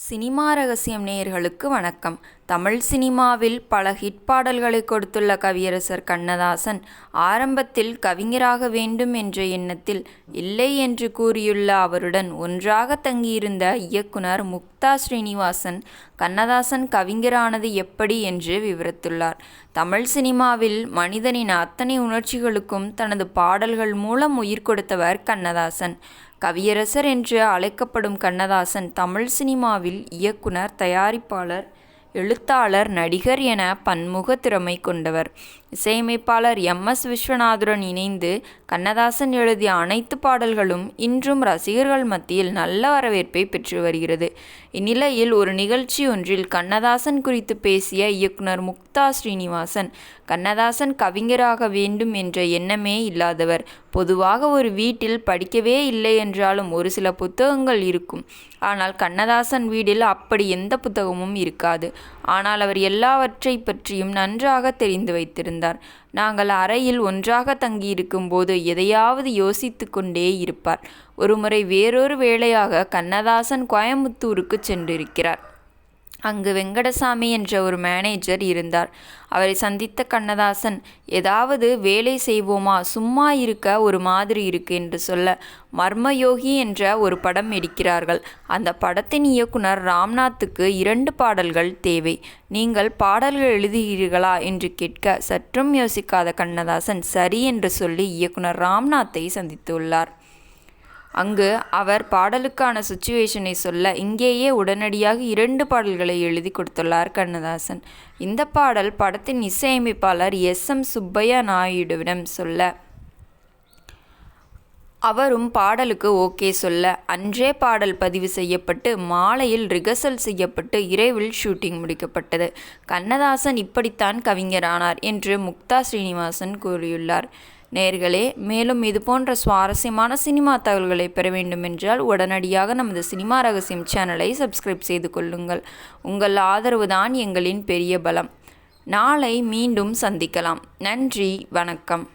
Cinema ரகசியம் நேயர்களுக்கு வணக்கம். தமிழ் சினிமாவில் பல ஹிட் பாடல்களை கொடுத்துள்ள கவியரசர் கண்ணதாசன் ஆரம்பத்தில் கவிஞராக வேண்டும் என்ற எண்ணத்தில் இல்லை என்று கூறியுள்ள அவருடன் ஒன்றாக தங்கியிருந்த இயக்குனர் முக்தா ஸ்ரீனிவாசன் கண்ணதாசன் கவிஞரானது எப்படி என்று விவரித்துள்ளார். தமிழ் சினிமாவில் மனிதனின் அத்தனை உணர்ச்சிகளுக்கும் தனது பாடல்கள் மூலம் உயிர் கொடுத்தவர் கண்ணதாசன். கவியரசர் என்று அழைக்கப்படும் கண்ணதாசன் தமிழ் சினிமாவில் இயக்குனர், தயாரிப்பாளர், எழுத்தாளர், நடிகர் என பன்முக திறமை கொண்டவர். இசையமைப்பாளர் எம்.எஸ். விஸ்வநாதனுடன் இணைந்து கண்ணதாசன் எழுதிய அனைத்து பாடல்களும் இன்றும் ரசிகர்கள் மத்தியில் நல்ல வரவேற்பை பெற்று வருகிறது. இந்நிலையில் ஒரு நிகழ்ச்சி ஒன்றில் கண்ணதாசன் குறித்து பேசிய இயக்குனர் முக்தா ஸ்ரீனிவாசன், கண்ணதாசன் கவிஞராக வேண்டும் என்ற எண்ணமே இல்லாதவர். பொதுவாக ஒரு வீட்டில் படிக்கவே இல்லை என்றாலும் ஒரு சில புத்தகங்கள் இருக்கும். ஆனால் கண்ணதாசன் வீட்டில் அப்படி எந்த புத்தகமும் இருக்காது. ஆனால் அவர் எல்லாவற்றை பற்றியும் நன்றாக தெரிந்து வைத்திருந்தார். நாங்கள் அறையில் ஒன்றாக தங்கியிருக்கும் போது எதையாவது யோசித்து கொண்டே இருப்பார். ஒருமுறை வேறொரு வேளையாக கண்ணதாசன் கோயம்புத்தூருக்கு சென்றிருக்கிறார். அங்கு வெங்கடசாமி என்ற ஒரு மேனேஜர் இருந்தார். அவரை சந்தித்த கண்ணதாசன், ஏதாவது வேலை செய்வோமா, சும்மா இருக்க ஒரு மாதிரி இருக்கு என்று சொல்ல, மர்மயோகி என்ற ஒரு படம் எடுக்கிறார்கள். அந்த படத்தின் இயக்குனர் ராம்நாத்துக்கு 2 பாடல்கள் தேவை. நீங்கள் பாடல்கள் எழுதுகிறீர்களா என்று கேட்க சற்றும் யோசிக்காத கண்ணதாசன் சரி என்று சொல்லி இயக்குனர் ராம்நாத்தை சந்தித்துள்ளார். அங்கு அவர் பாடலுக்கான சுச்சுவேஷனை சொல்ல இங்கேயே உடனடியாக 2 பாடல்களை எழுதி கொடுத்துள்ளார் கண்ணதாசன். இந்த பாடல் படத்தின் இசையமைப்பாளர் எஸ்.எம். சுப்பையா நாயுடுவிடம் சொல்ல அவரும் பாடலுக்கு ஓகே சொல்ல அன்றே பாடல் பதிவு செய்யப்பட்டு மாலையில் ரிகர்சல் செய்யப்பட்டு இரவில் ஷூட்டிங் முடிக்கப்பட்டது. கண்ணதாசன் இப்படித்தான் கவிஞரானார் என்று முக்தா ஸ்ரீனிவாசன் கூறியுள்ளார். நேயர்களே, மேலும் இது போன்ற சுவாரஸ்யமான சினிமா தகவல்களை பெற வேண்டுமென்றால் உடனடியாக நமது சினிமா ரகசியம் சேனலை சப்ஸ்கிரைப் செய்து கொள்ளுங்கள். உங்கள் ஆதரவுதான் எங்களின் பெரிய பலம். நாளை மீண்டும் சந்திக்கலாம். நன்றி, வணக்கம்.